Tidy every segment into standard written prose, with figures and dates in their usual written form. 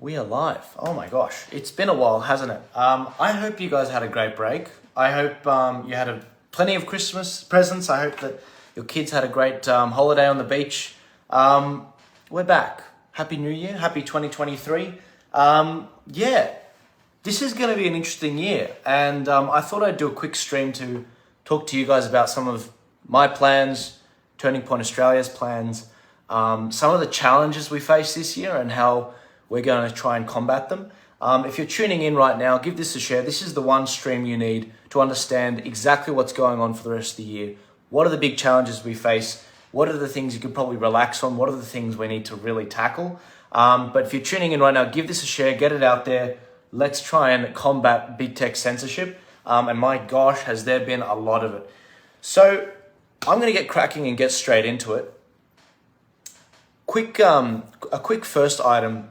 We are live. Oh my gosh, it's been a while, hasn't it? I hope you guys had a great break. I hope you had plenty of Christmas presents. I hope that your kids had a great holiday on the beach. We're back. Happy New Year. Happy 2023. Yeah, this is going to be an interesting year. And I thought I'd do a quick stream to talk to you guys about some of my plans, Turning Point Australia's plans, some of the challenges we face this year and how we're going to try and combat them. If you're tuning in right now, give this a share. This is the one stream you need to understand exactly what's going on for the rest of the year. What are the big challenges we face? What are the things you could probably relax on? What are the things we need to really tackle? But if you're tuning in right now, give this a share, get it out there. Let's try and combat big tech censorship. And my gosh, has there been a lot of it. So I'm going to get cracking and get straight into it. A quick first item.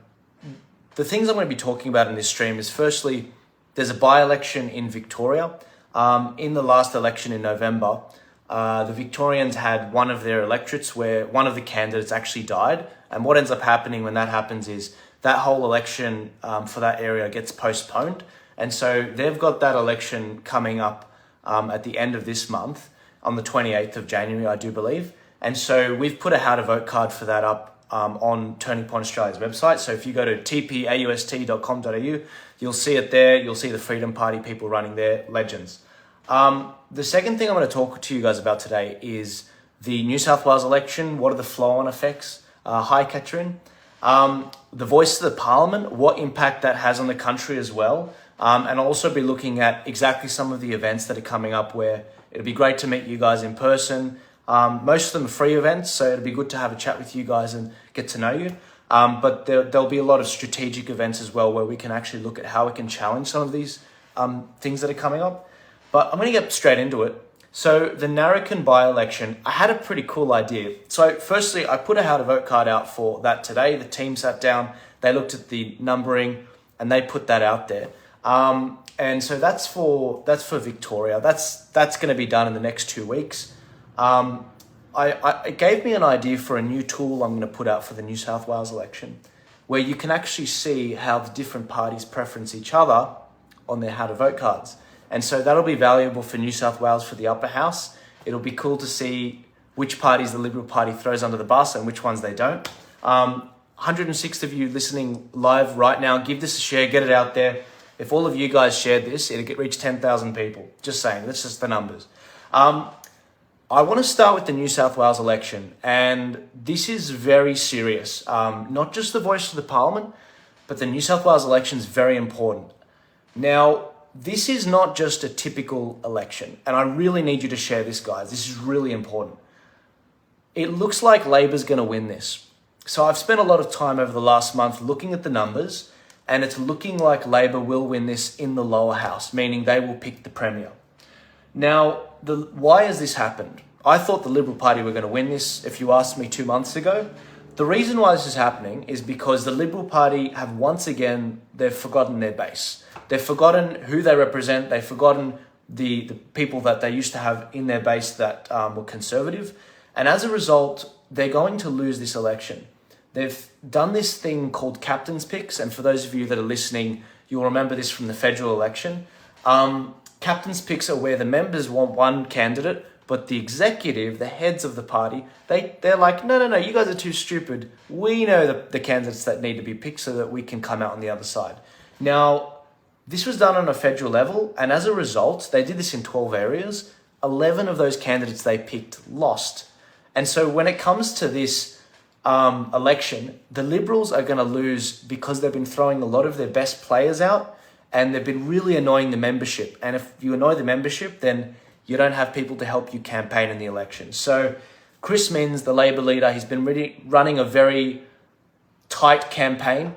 The things I'm going to be talking about in this stream is firstly, there's a by-election in Victoria. In the last election in November, the Victorians had one of their electorates where one of the candidates actually died. And what ends up happening when that happens is that whole election for that area gets postponed. And so they've got that election coming up at the end of this month on the 28th of January, I do believe. And so we've put a how to vote card for that up on Turning Point Australia's website. So if you go to tpaust.com.au, you'll see it there. You'll see the Freedom Party people running their legends. The second thing I'm going to talk to you guys about today is the New South Wales election. What are the flow-on effects? Hi, Katrin. The voice of the parliament, what impact that has on the country as well. And I'll also be looking at exactly some of the events that are coming up where it'll be great to meet you guys in person. Most of them are free events, so it'll be good to have a chat with you guys and get to know you. But there'll be a lot of strategic events as well where we can actually look at how we can challenge some of these things that are coming up. But I'm going to get straight into it. So the Narrabeen by-election, I had a pretty cool idea. So firstly, I put a how to vote card out for that today. The team sat down, they looked at the numbering, and they put that out there. And so that's for Victoria. That's going to be done in the next 2 weeks. It gave me an idea for a new tool I'm going to put out for the New South Wales election, where you can actually see how the different parties preference each other on their how to vote cards. And so that'll be valuable for New South Wales for the upper house. It'll be cool to see which parties the Liberal Party throws under the bus and which ones they don't. 106 of you listening live right now, give this a share, get it out there. If all of you guys shared this, it'll reach 10,000 people. Just saying, that's just the numbers. I want to start with the New South Wales election, and this is very serious. Not just the voice of the parliament, but the New South Wales election is very important. Now, this is not just a typical election, and I really need you to share this, guys. This is really important. It looks like Labor's going to win this. So I've spent a lot of time over the last month looking at the numbers, and it's looking like Labor will win this in the lower house, meaning they will pick the Premier. Now, why has this happened? I thought the Liberal Party were going to win this if you asked me 2 months ago. The reason why this is happening is because the Liberal Party have once again, they've forgotten their base. They've forgotten who they represent. They've forgotten the people that they used to have in their base that were conservative. And as a result, they're going to lose this election. They've done this thing called captain's picks. And for those of you that are listening, you'll remember this from the federal election. Captain's picks are where the members want one candidate, but the executive, the heads of the party, they're like, no, you guys are too stupid. We know the candidates that need to be picked so that we can come out on the other side. Now, this was done on a federal level, and as a result, they did this in 12 areas. 11 of those candidates they picked lost. And so when it comes to this election, the Liberals are going to lose because they've been throwing a lot of their best players out, and they've been really annoying the membership. And if you annoy the membership, then you don't have people to help you campaign in the election. So Chris Minns, the Labor leader, he's been really running a very tight campaign.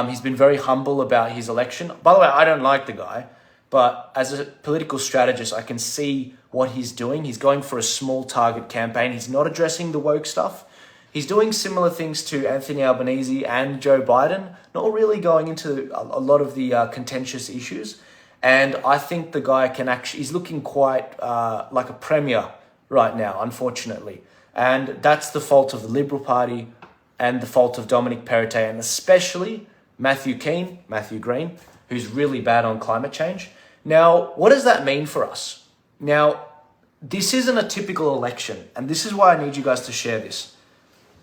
He's been very humble about his election. By the way, I don't like the guy, but as a political strategist, I can see what he's doing. He's going for a small target campaign. He's not addressing the woke stuff. He's doing similar things to Anthony Albanese and Joe Biden, not really going into a lot of the contentious issues. And I think the guy he's looking quite like a premier right now, unfortunately. And that's the fault of the Liberal Party and the fault of Dominic Perrottet, and especially Matthew Green, who's really bad on climate change. Now, what does that mean for us? Now, this isn't a typical election, and this is why I need you guys to share this.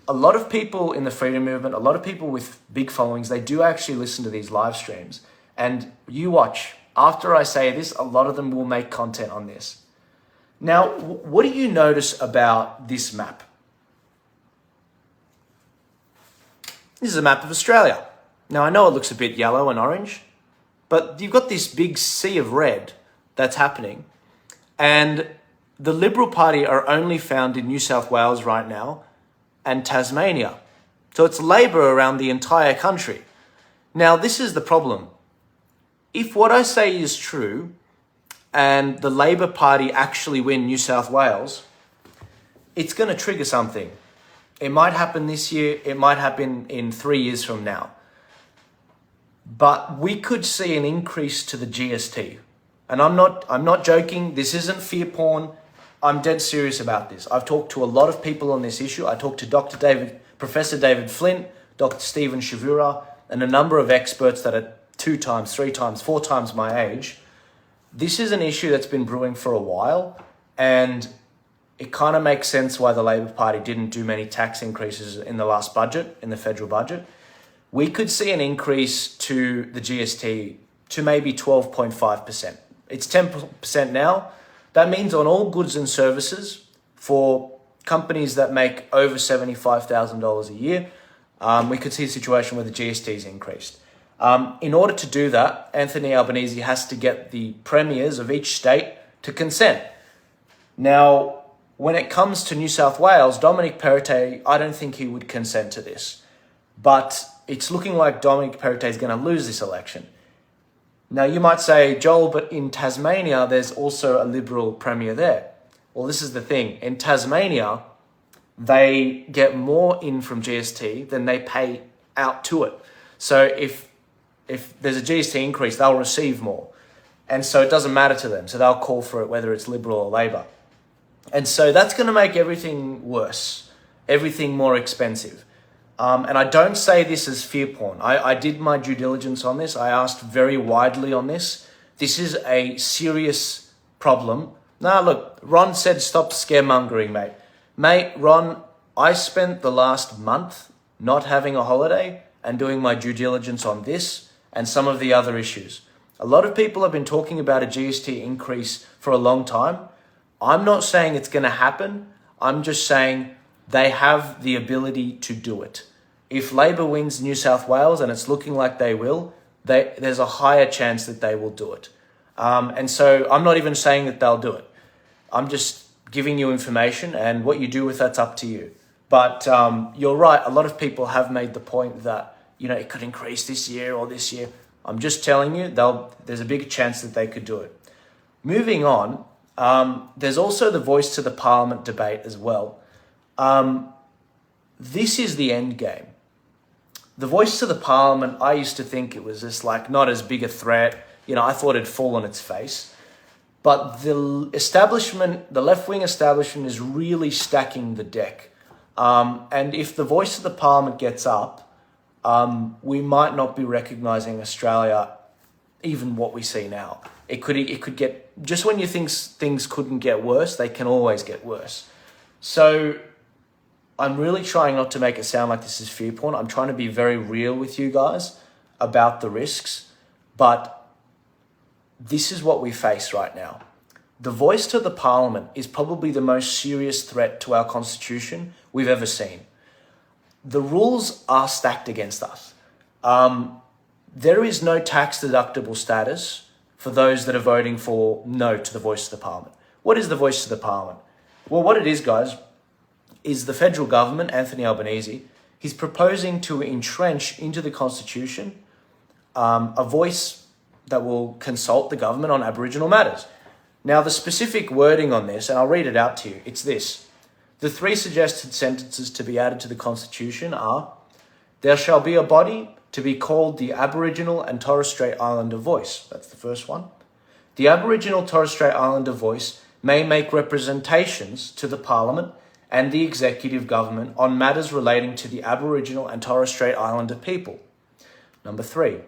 A lot of people in the freedom movement, a lot of people with big followings, they do actually listen to these live streams. And you watch, after I say this, a lot of them will make content on this. Now, what do you notice about this map? This is a map of Australia. Now, I know it looks a bit yellow and orange, but you've got this big sea of red that's happening. And the Liberal Party are only found in New South Wales right now and Tasmania. So it's Labor around the entire country. Now, this is the problem. If what I say is true and the Labor Party actually win New South Wales, it's going to trigger something. It might happen this year. It might happen in 3 years from now. But we could see an increase to the GST. And I'm not joking. This isn't fear porn. I'm dead serious about this. I've talked to a lot of people on this issue. I talked to Professor David Flint, Dr. Stephen Shavura, and a number of experts that are 2 times, 3 times, 4 times my age. This is an issue that's been brewing for a while, and it kind of makes sense why the Labor Party didn't do many tax increases in the last budget, in the federal budget. We could see an increase to the GST to maybe 12.5%. It's 10% now. That means on all goods and services for companies that make over $75,000 a year, we could see a situation where the GST is increased. In order to do that, Anthony Albanese has to get the premiers of each state to consent. Now, when it comes to New South Wales, Dominic Perrottet, I don't think he would consent to this. But it's looking like Dominic Perrottet is going to lose this election. Now, you might say, Joel, but in Tasmania, there's also a Liberal premier there. Well, this is the thing. In Tasmania, they get more in from GST than they pay out to it. So if there's a GST increase, they'll receive more. And so it doesn't matter to them. So they'll call for it, whether it's Liberal or Labor. And so that's going to make everything worse, everything more expensive. And I don't say this as fear porn. I did my due diligence on this. I asked very widely on this. This is a serious problem. Now, look, Ron said stop scaremongering, mate. Mate, Ron, I spent the last month not having a holiday and doing my due diligence on this and some of the other issues. A lot of people have been talking about a GST increase for a long time. I'm not saying it's going to happen. I'm just saying they have the ability to do it. If Labor wins New South Wales, and it's looking like they will, there's a higher chance that they will do it. And so I'm not even saying that they'll do it. I'm just giving you information, and what you do with that's up to you. But you're right. A lot of people have made the point that, it could increase this year or this year. I'm just telling you, there's a big chance that they could do it. Moving on, there's also the voice to the Parliament debate as well. This is the end game. The voice to the Parliament, I used to think it was just like not as big a threat. I thought it'd fall on its face. But the establishment, the left-wing establishment is really stacking the deck. And if the voice of the Parliament gets up, we might not be recognising Australia, even what we see now. It could get, just when you think things couldn't get worse, they can always get worse. So I'm really trying not to make it sound like this is fear porn. I'm trying to be very real with you guys about the risks. But this is what we face right now. The voice to the Parliament is probably the most serious threat to our Constitution we've ever seen. The rules are stacked against us. There is no tax deductible status for those that are voting for no to the voice of the Parliament. What is the voice of the Parliament? Well, what it is, guys, is the federal government, Anthony Albanese, he's proposing to entrench into the Constitution a voice that will consult the government on Aboriginal matters. Now, the specific wording on this, and I'll read it out to you, it's this. The 3 suggested sentences to be added to the Constitution are, there shall be a body to be called the Aboriginal and Torres Strait Islander Voice. That's the first one. The Aboriginal Torres Strait Islander Voice may make representations to the Parliament and the executive government on matters relating to the Aboriginal and Torres Strait Islander people. Number 3,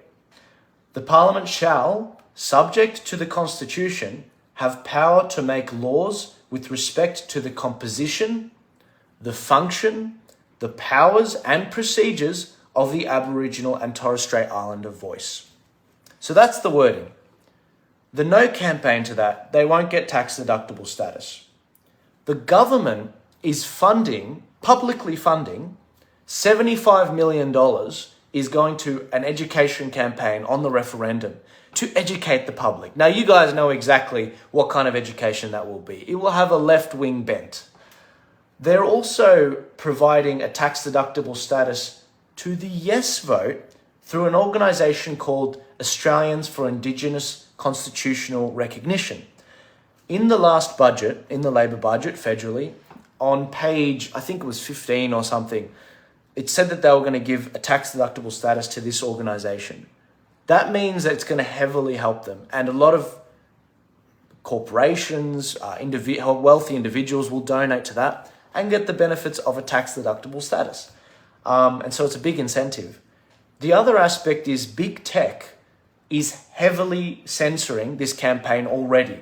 the Parliament shall, subject to the Constitution, have power to make laws with respect to the composition, the function, the powers and procedures of the Aboriginal and Torres Strait Islander voice. So that's the wording. The no campaign to that, they won't get tax deductible status. The government is publicly funding, $75 million is going to an education campaign on the referendum to educate the public. Now, you guys know exactly what kind of education that will be. It will have a left-wing bent. They're also providing a tax deductible status to the yes vote through an organisation called Australians for Indigenous Constitutional Recognition. In the last budget, in the Labor budget federally, on page, I think it was 15 or something, it said that they were going to give a tax deductible status to this organisation. That means that it's going to heavily help them. And a lot of corporations, wealthy individuals will donate to that and get the benefits of a tax deductible status. And so it's a big incentive. The other aspect is big tech is heavily censoring this campaign already.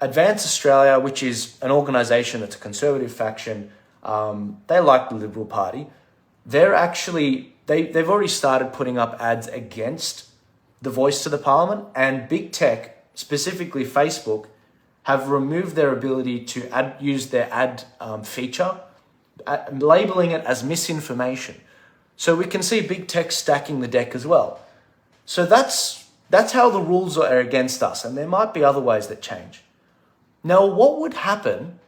Advance Australia, which is an organisation that's a conservative faction, they like the Liberal Party. They've already started putting up ads against the voice to the Parliament, and big tech, specifically Facebook, have removed their ability to use their ad feature, labelling it as misinformation. So we can see big tech stacking the deck as well. So that's how the rules are against us, and there might be other ways that change. Now, what would happen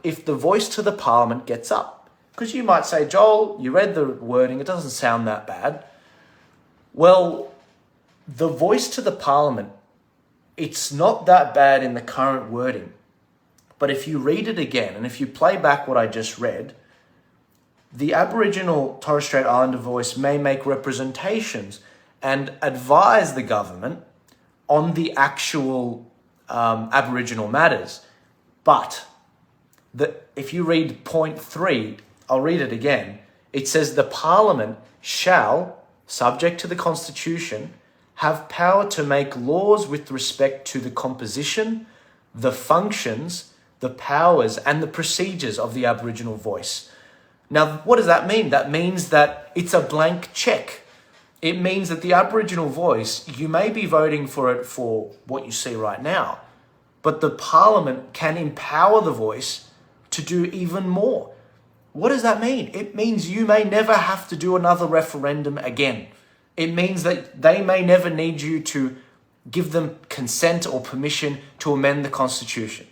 if the voice to the Parliament gets up? Because you might say, Joel, you read the wording, it doesn't sound that bad. Well, the voice to the Parliament, it's not that bad in the current wording. But if you read it again, and if you play back what I just read, the Aboriginal Torres Strait Islander voice may make representations and advise the government on the actual Aboriginal matters. But if you read point 3, I'll read it again. It says the Parliament shall, subject to the Constitution, have power to make laws with respect to the composition, the functions, the powers and the procedures of the Aboriginal voice. Now, what does that mean? That means that it's a blank check. It means that the Aboriginal voice, you may be voting for it for what you see right now, but the Parliament can empower the voice to do even more. What does that mean? It means you may never have to do another referendum again. It means that they may never need you to give them consent or permission to amend the Constitution.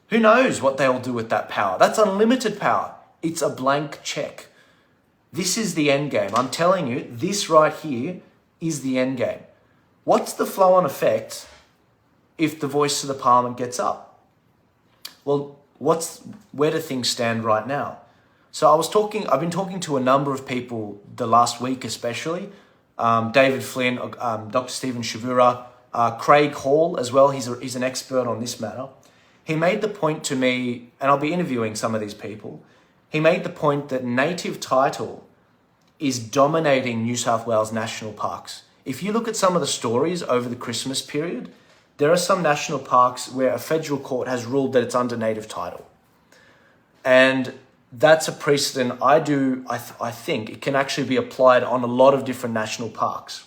Who knows what they'll do with that power? That's unlimited power. It's a blank check. This is the end game. I'm telling you, this right here is the end game. What's the flow-on effect if the voice of the Parliament gets up? Well, where do things stand right now? So I've been talking to a number of people the last week, especially David Flynn, Dr. Stephen Shavura, Craig Hall as well. He's an expert on this matter. He made the point to me, and I'll be interviewing some of these people. He made the point that native title is dominating New South Wales national parks. If you look at some of the stories over the Christmas period, there are some national parks where a federal court has ruled that it's under native title. And that's a precedent I think it can actually be applied on a lot of different national parks.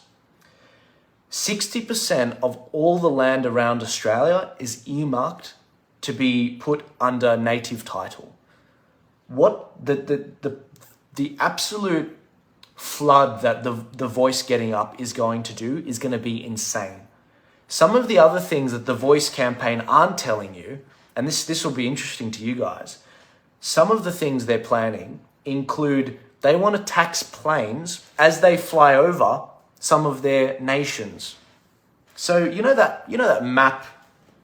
60% of all the land around Australia is earmarked to be put under native title. What the absolute flood that the voice getting up is going to do is going to be insane. Some of the other things that the voice campaign aren't telling you, and this will be interesting to you guys, some of the things they're planning include they want to tax planes as they fly over some of their nations. So you know that map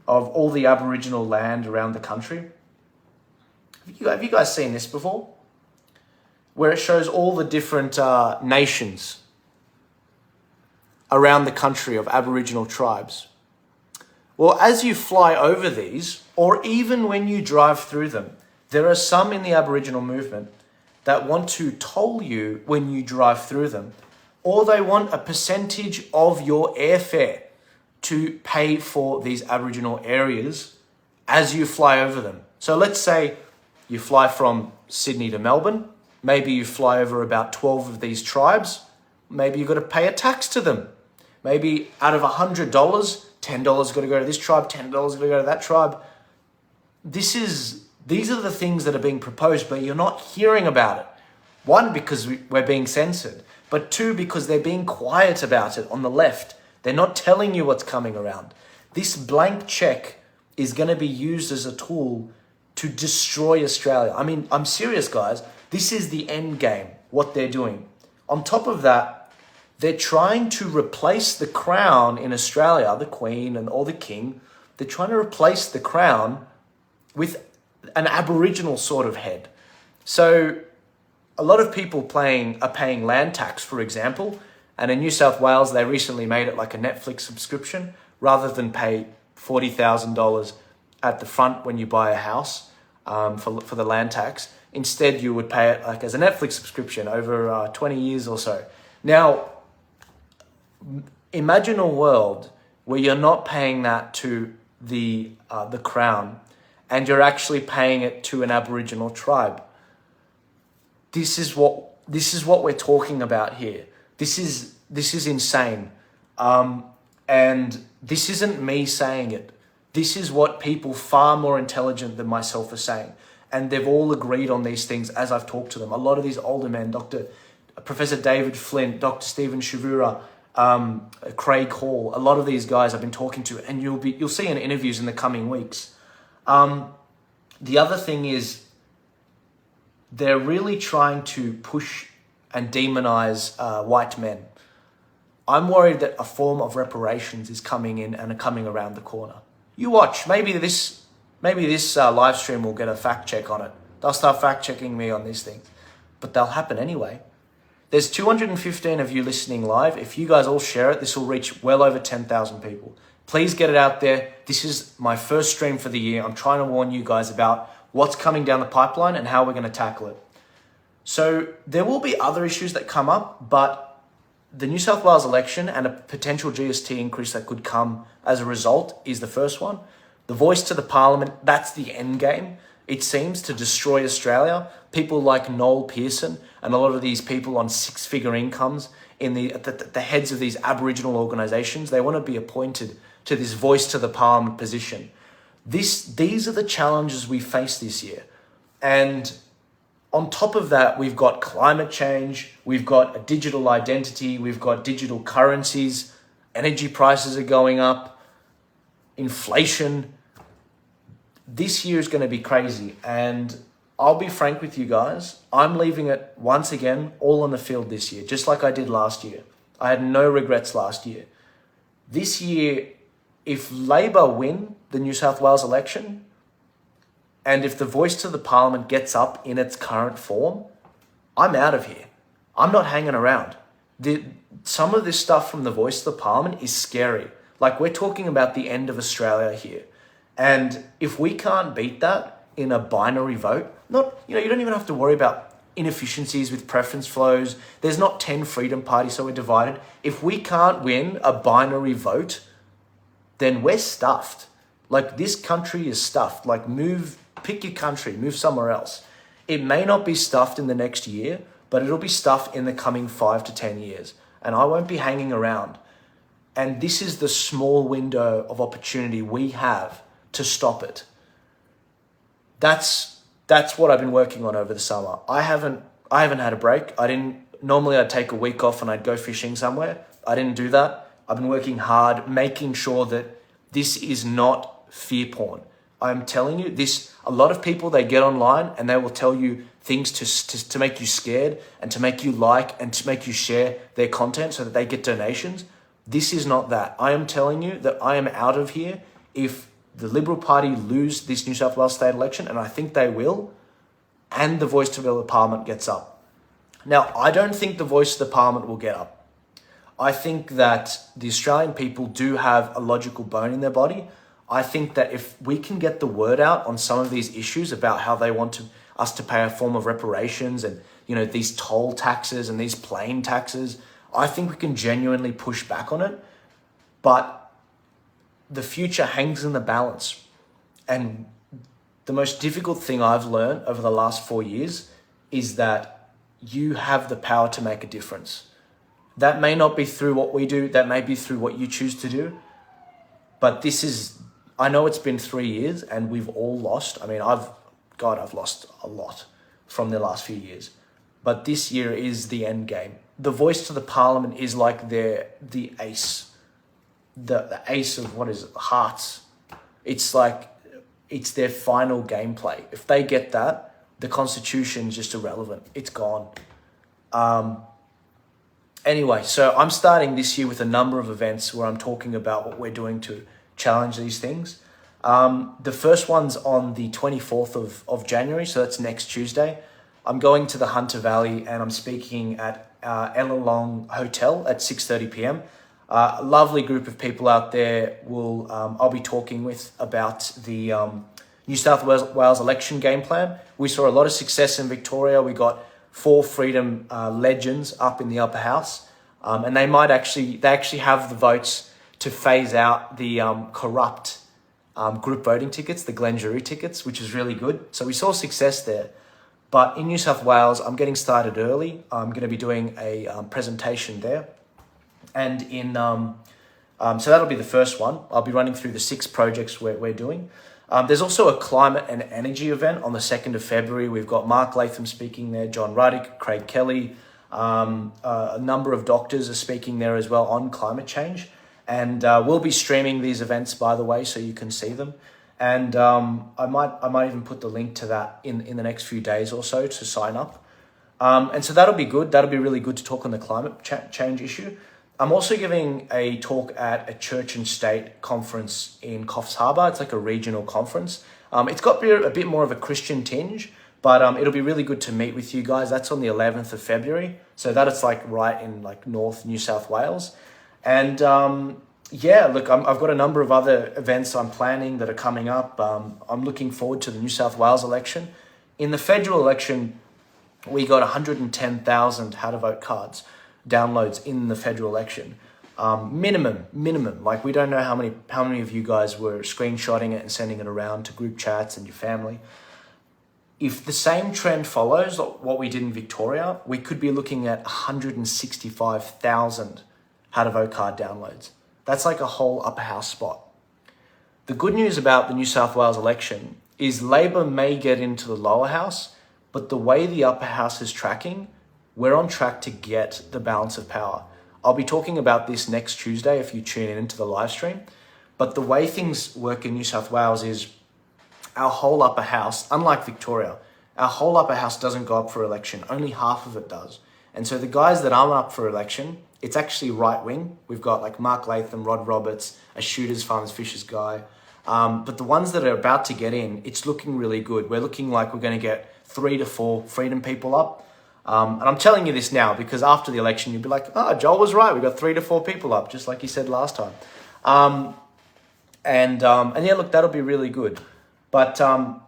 of all the Aboriginal land around the country? Have you guys seen this before? Where it shows all the different nations around the country of Aboriginal tribes. Well, as you fly over these, or even when you drive through them, there are some in the Aboriginal movement that want to toll you when you drive through them, or they want a percentage of your airfare to pay for these Aboriginal areas as you fly over them. So let's say you fly from Sydney to Melbourne. Maybe you fly over about 12 of these tribes. Maybe you've got to pay a tax to them. Maybe out of $100, $10 got to go to this tribe, $10 got to go to that tribe. These are the things that are being proposed, but you're not hearing about it. One, because we're being censored, but two, because they're being quiet about it on the left. They're not telling you what's coming around. This blank check is going to be used as a tool to destroy Australia. I mean, I'm serious, guys. This is the end game, what they're doing. On top of that, they're trying to replace the crown in Australia, the Queen and or the King. They're trying to replace the crown with an Aboriginal sort of head. So a lot of people are paying land tax, for example, and in New South Wales, they recently made it like a Netflix subscription. Rather than pay $40,000 at the front when you buy a house for the land tax, instead you would pay it like as a Netflix subscription over 20 years or so. Now, imagine a world where you're not paying that to the crown, and you're actually paying it to an Aboriginal tribe. This is what we're talking about here. This is insane. And this isn't me saying it. This is what people far more intelligent than myself are saying. And they've all agreed on these things as I've talked to them. A lot of these older men, Professor David Flint, Dr. Stephen Shavura, Craig Hall, a lot of these guys I've been talking to, and you'll see in interviews in the coming weeks. The other thing is they're really trying to push and demonize white men. I'm worried that a form of reparations is coming in and coming around the corner. You watch. Maybe this live stream will get a fact check on it. They'll start fact checking me on these things, but they'll happen anyway. There's 215 of you listening live. If you guys all share it, this will reach well over 10,000 people. Please get it out there. This is my first stream for the year. I'm trying to warn you guys about what's coming down the pipeline and how we're going to tackle it. So there will be other issues that come up, but the New South Wales election and a potential GST increase that could come as a result is the first one. The voice to the parliament, that's the end game. It seems to destroy Australia. People like Noel Pearson and a lot of these people on six-figure incomes in the heads of these Aboriginal organisations, they want to be appointed to this voice to the parliament position. These are the challenges we face this year. And on top of that, we've got climate change, we've got a digital identity, we've got digital currencies, energy prices are going up, inflation. This year is going to be crazy. And I'll be frank with you guys, I'm leaving it once again all on the field this year, just like I did last year. I had no regrets last year. This year, if Labor win the New South Wales election, and if the voice to the parliament gets up in its current form, I'm out of here. I'm not hanging around. Some of this stuff from the voice to the parliament is scary. Like, we're talking about the end of Australia here. And if we can't beat that in a binary vote, you don't even have to worry about inefficiencies with preference flows. There's not 10 freedom parties, so we're divided. If we can't win a binary vote, then we're stuffed. Like, this country is stuffed. Like, pick your country, move somewhere else. It may not be stuffed in the next year, but it'll be stuffed in the coming 5 to 10 years. And I won't be hanging around. And this is the small window of opportunity we have to stop it. That's what I've been working on over the summer. I haven't had a break. Normally I'd take a week off and I'd go fishing somewhere. I didn't do that. I've been working hard, making sure that this is not fear porn. I'm telling you this, a lot of people, they get online and they will tell you things to make you scared and to make you like and to make you share their content so that they get donations. This is not that. I am telling you that I am out of here if the Liberal Party lose this New South Wales state election, and I think they will, and the voice to the parliament gets up. Now, I don't think the voice to the parliament will get up. I think that the Australian people do have a logical bone in their body. I think that if we can get the word out on some of these issues about how they want us to pay a form of reparations and, these toll taxes and these plane taxes, I think we can genuinely push back on it, but the future hangs in the balance. And the most difficult thing I've learned over the last 4 years is that you have the power to make a difference. That may not be through what we do, that may be through what you choose to do, but I know it's been 3 years and we've all lost. I mean, I've lost a lot from the last few years, but this year is the end game. The voice to the parliament is like the ace, the ace of hearts. It's like, it's their final gameplay. If they get that, the constitution's just irrelevant. It's gone. Anyway, so I'm starting this year with a number of events where I'm talking about what we're doing to challenge these things. The first one's on the 24th of January, so that's next Tuesday. I'm going to the Hunter Valley and I'm speaking at Ellalong Hotel at 6:30 p.m. A lovely group of people out there I'll be talking with about the New South Wales election game plan. We saw a lot of success in Victoria. We got 4 freedom legends up in the upper house, and they actually have the votes to phase out the corrupt group voting tickets, the Glengarry tickets, which is really good. So we saw success there. But in New South Wales, I'm getting started early. I'm going to be doing a presentation there. And so that'll be the first one. I'll be running through the 6 projects we're doing. There's also a climate and energy event on the 2nd of February. We've got Mark Latham speaking there, John Ruddick, Craig Kelly. A number of doctors are speaking there as well on climate change. And we'll be streaming these events, by the way, so you can see them. And I might even put the link to that in the next few days or so to sign up. And so that'll be good. That'll be really good to talk on the climate change issue. I'm also giving a talk at a church and state conference in Coffs Harbour. It's like a regional conference. It's got a bit more of a Christian tinge, but it'll be really good to meet with you guys. That's on the 11th of February. So that is like right in like North New South Wales. And look, I've got a number of other events I'm planning that are coming up. I'm looking forward to the New South Wales election. In the federal election, we got 110,000 how to vote cards downloads in the federal election. Minimum. Like, we don't know how many of you guys were screenshotting it and sending it around to group chats and your family. If the same trend follows what we did in Victoria, we could be looking at 165,000 how to vote card downloads. That's like a whole upper house spot. The good news about the New South Wales election is Labor may get into the lower house, but the way the upper house is tracking, we're on track to get the balance of power. I'll be talking about this next Tuesday if you tune in into the live stream. But the way things work in New South Wales is our whole upper house, unlike Victoria, our whole upper house doesn't go up for election. Only half of it does. And so the guys that aren't up for election, it's actually right wing. We've got like Mark Latham, Rod Roberts, a Shooters, Farmers, Fishers guy. But the ones that are about to get in, it's looking really good. We're looking like we're going to get 3 to 4 freedom people up. And I'm telling you this now because after the election, you'll be like, oh, Joel was right. We got 3 to 4 people up, just like he said last time. And yeah, look, that'll be really good. But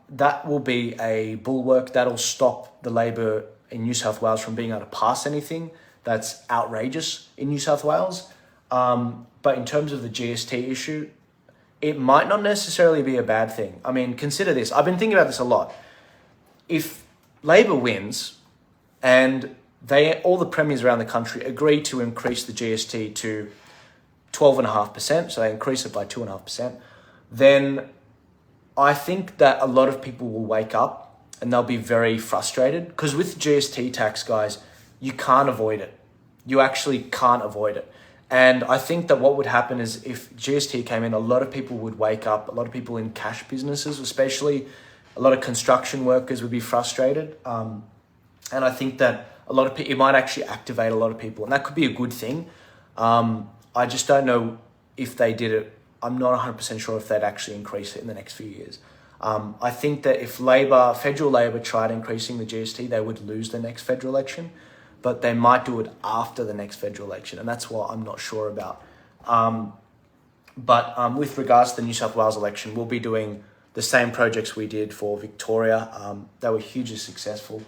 that will be a bulwark that'll stop the Labor in New South Wales from being able to pass anything that's outrageous in New South Wales. But in terms of the GST issue, it might not necessarily be a bad thing. I mean, consider this. I've been thinking about this a lot. If Labor wins and all the premiers around the country agree to increase the GST to 12.5%, so they increase it by 2.5%, then I think that a lot of people will wake up and they'll be very frustrated because with GST tax, guys, you can't avoid it. You actually can't avoid it. And I think that what would happen is if GST came in, a lot of people would wake up, a lot of people in cash businesses, especially a lot of construction workers would be frustrated. And I think that a lot of people, it might actually activate a lot of people, and that could be a good thing. I just don't know if they did it. I'm not 100% sure if they'd actually increase it in the next few years. I think that if federal Labor tried increasing the GST, they would lose the next federal election, but they might do it after the next federal election, and that's what I'm not sure about. But with regards to the New South Wales election, we'll be doing the same projects we did for Victoria. They were hugely successful.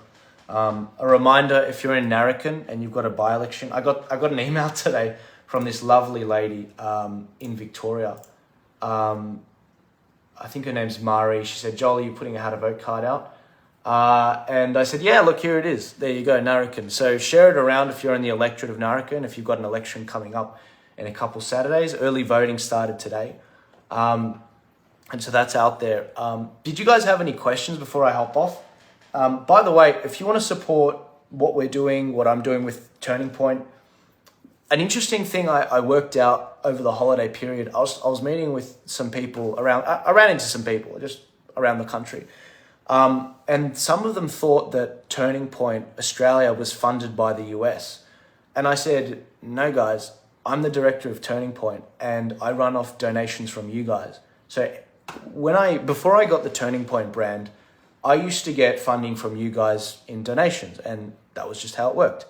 A reminder, if you're in Narrabeen and you've got a by-election, I got an email today from this lovely lady in Victoria. I think her name's Mari. She said, Joel, are you putting a how to vote card out? And I said, yeah, look, here it is. There you go, Narrabeen. So share it around if you're in the electorate of Narrabeen, if you've got an election coming up in a couple Saturdays. Early voting started today. And so that's out there. Did you guys have any questions before I hop off? By the way, if you want to support what we're doing, what I'm doing with Turning Point, an interesting thing I worked out over the holiday period, I was meeting with some people I ran into some people just around the country. And some of them thought that Turning Point Australia was funded by the US. And I said, no guys, I'm the director of Turning Point and I run off donations from you guys. So before I got the Turning Point brand, I used to get funding from you guys in donations, and that was just how it worked.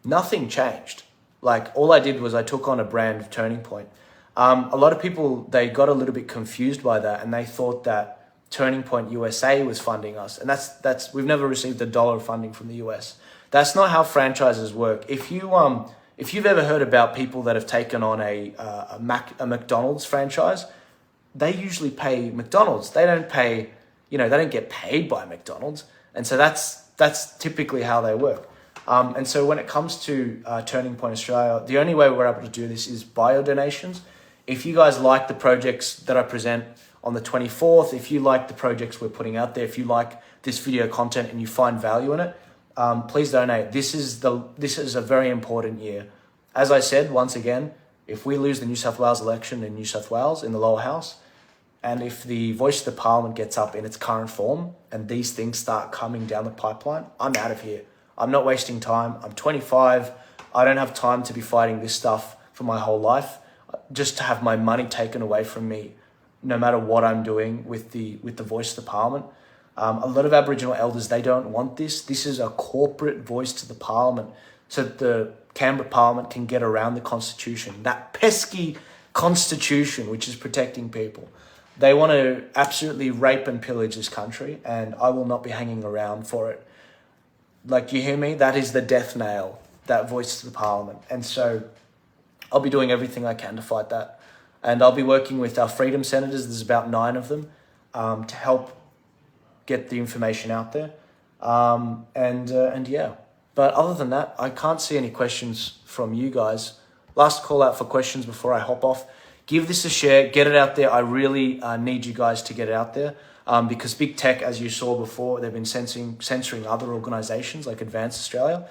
Nothing changed. Like, all I did was I took on a brand of Turning Point. A lot of people, they got a little bit confused by that, and they thought that Turning Point USA was funding us. And that's we've never received $1 of funding from the US. That's not how franchises work. If you've ever heard about people that have taken on a McDonald's franchise, they usually pay McDonald's. They don't pay, they don't get paid by McDonald's. And so that's typically how they work. And so when it comes to Turning Point Australia, the only way we're able to do this is bio donations. If you guys like the projects that I present on the 24th, if you like the projects we're putting out there, if you like this video content and you find value in it, please donate. This is a very important year. As I said, once again, if we lose the New South Wales election in New South Wales in the lower house, and if the voice of the parliament gets up in its current form and these things start coming down the pipeline, I'm out of here. I'm not wasting time. I'm 25. I don't have time to be fighting this stuff for my whole life, just to have my money taken away from me, no matter what I'm doing with the voice of the parliament. A lot of Aboriginal elders, they don't want this. This is a corporate voice to the parliament so that the Canberra parliament can get around the constitution, that pesky constitution which is protecting people. They want to absolutely rape and pillage this country, and I will not be hanging around for it. Like, you hear me? That is the death nail, that voice to the parliament. And so I'll be doing everything I can to fight that. And I'll be working with our freedom senators, there's about 9 of them, to help get the information out there. And yeah. But other than that, I can't see any questions from you guys. Last call out for questions before I hop off. Give this a share, get it out there. I really need you guys to get it out there because big tech, as you saw before, they've been censoring other organizations like Advance Australia.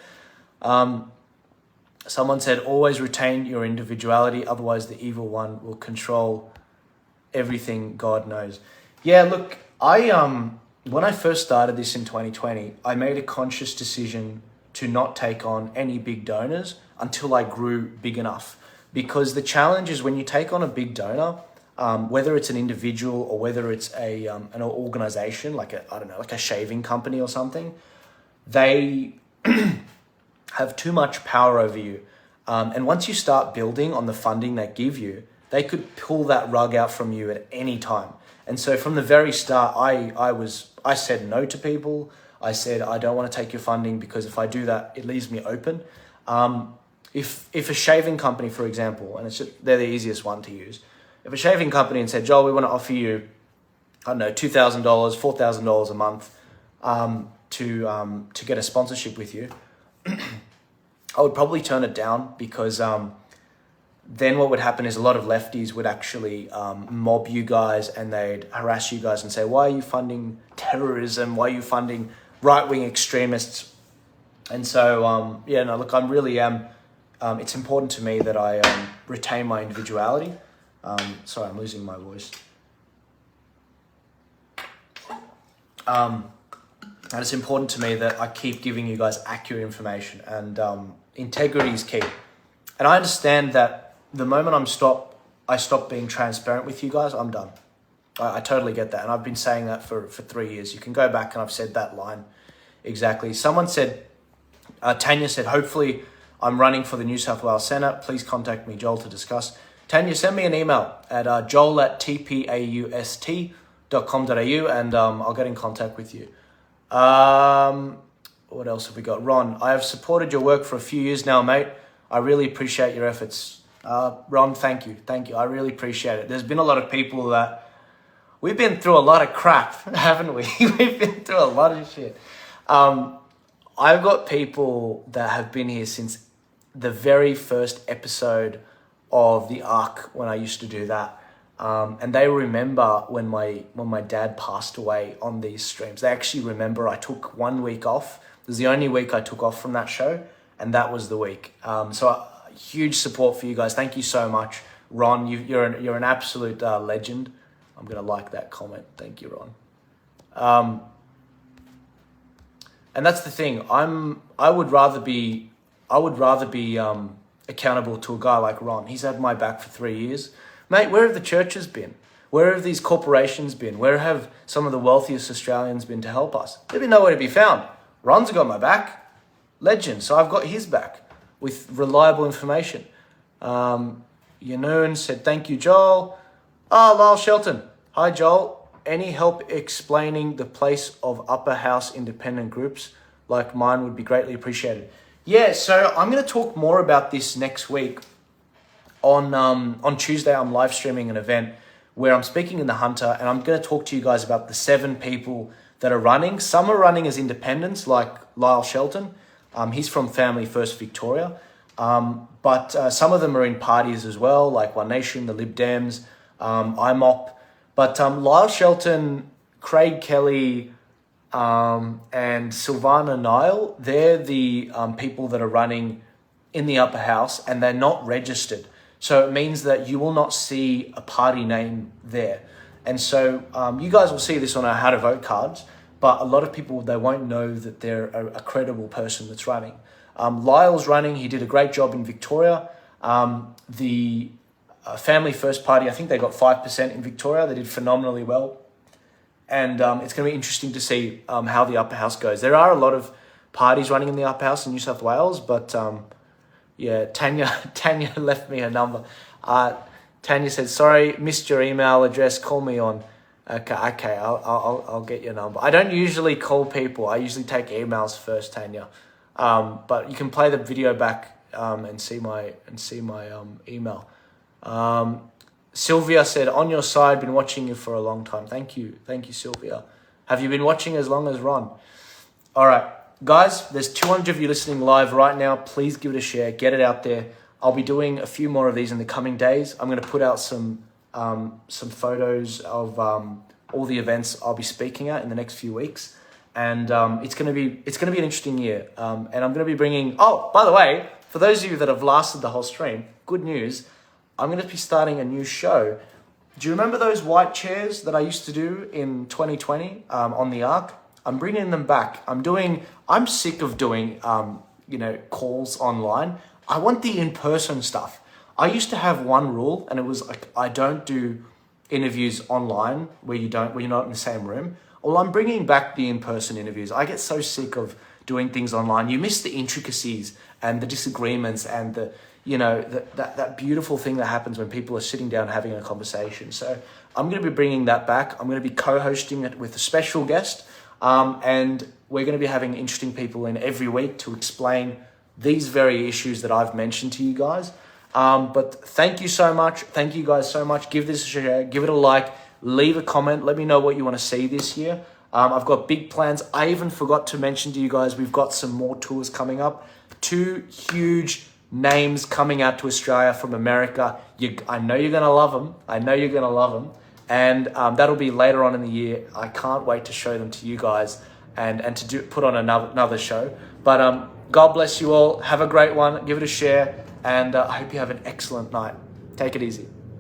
Someone said, always retain your individuality, otherwise the evil one will control everything, God knows. Yeah, look, when I first started this in 2020, I made a conscious decision to not take on any big donors until I grew big enough. Because the challenge is when you take on a big donor, whether it's an individual or whether it's an organization like a shaving company or something, they have too much power over you. And once you start building on the funding they give you, they could pull that rug out from you at any time. And so from the very start, I said no to people. I said, I don't want to take your funding because if I do that, it leaves me open. If a shaving company, for example, and they're the easiest one to use. If a shaving company and said, Joel, we want to offer you, I don't know, $2,000, $4,000 a month to get a sponsorship with you, I would probably turn it down because then what would happen is a lot of lefties would actually mob you guys and they'd harass you guys and say, why are you funding terrorism? Why are you funding right-wing extremists? And so, I really am. It's important to me that I retain my individuality. Sorry, I'm losing my voice. And it's important to me that I keep giving you guys accurate information, and integrity is key. And I understand that the moment I stop being transparent with you guys, I'm done. I totally get that. And I've been saying that for 3 years. You can go back and I've said that line exactly. Someone said, Tanya said, hopefully I'm running for the New South Wales Senate. Please contact me, Joel, to discuss. Tanya, send me an email at joel@tpaust.com.au and I'll get in contact with you. What what else have we got? Ron, I have supported your work for a few years now, mate. I really appreciate your efforts. Ron, thank you. Thank you. I really appreciate it. There's been a lot of people that we've been through a lot of crap, haven't we? We've been through a lot of shit. I've got people that have been here since the very first episode of the Ark when I used to do that. And they remember when my dad passed away on these streams. They actually remember I took 1 week off. It was the only week I took off from that show, and that was the week. Huge support for you guys. Thank you so much, Ron. You're an absolute legend. I'm gonna like that comment. Thank you, Ron. And that's the thing. I would rather be accountable to a guy like Ron. He's had my back for 3 years. Mate, where have the churches been? Where have these corporations been? Where have some of the wealthiest Australians been to help us? They've been nowhere to be found. Ron's got my back. Legend. So I've got his back with reliable information. Yanoon said, thank you, Joel. Lyle Shelton. Hi, Joel. Any help explaining the place of upper house independent groups like mine would be greatly appreciated. Yeah, so I'm going to talk more about this next week. On Tuesday, I'm live streaming an event where I'm speaking in the Hunter, and I'm going to talk to you guys about the 7 people that are running. Some are running as independents, like Lyle Shelton. He's from Family First Victoria. But some of them are in parties as well, like One Nation, the Lib Dems, IMOP. But Lyle Shelton, Craig Kelly, and Silvana Nile, they're the people that are running in the upper house, and they're not registered. So it means that you will not see a party name there. And so you guys will see this on our How to Vote cards, but a lot of people, they won't know that they're a credible person that's running. Lyle's running. He did a great job in Victoria. The Family First Party, I think they got 5% in Victoria. They did phenomenally well. And it's going to be interesting to see how the upper house goes. There are a lot of parties running in the upper house in New South Wales, but yeah, Tanya left me her number. Tanya said, sorry, missed your email address. Call me on. Okay, I'll get your number. I don't usually call people. I usually take emails first, Tanya. But you can play the video back and see my email. Sylvia said, on your side, been watching you for a long time. Thank you, Sylvia. Have you been watching as long as Ron? All right, guys, there's 200 of you listening live right now. Please give it a share, get it out there. I'll be doing a few more of these in the coming days. I'm going to put out some photos of all the events I'll be speaking at in the next few weeks. And it's going to be an interesting year. And I'm going to be bringing, oh, by the way, for those of you that have lasted the whole stream, good news, I'm going to be starting a new show. Do you remember those white chairs that I used to do in 2020 on the Ark? I'm bringing them back. I'm sick of doing, calls online. I want the in-person stuff. I used to have one rule, and it was like, I don't do interviews online where you're not in the same room. Well, I'm bringing back the in-person interviews. I get so sick of doing things online. You miss the intricacies and the disagreements and that beautiful thing that happens when people are sitting down having a conversation. So I'm going to be bringing that back. I'm going to be co-hosting it with a special guest. And we're going to be having interesting people in every week to explain these very issues that I've mentioned to you guys. But thank you so much. Thank you guys so much. Give this a share. Give it a like. Leave a comment. Let me know what you want to see this year. I've got big plans. I even forgot to mention to you guys, we've got some more tours coming up. 2 huge names coming out to Australia from America. I know you're going to love them. And that'll be later on in the year. I can't wait to show them to you guys and to put on another show. But God bless you all. Have a great one. Give it a share. And I hope you have an excellent night. Take it easy.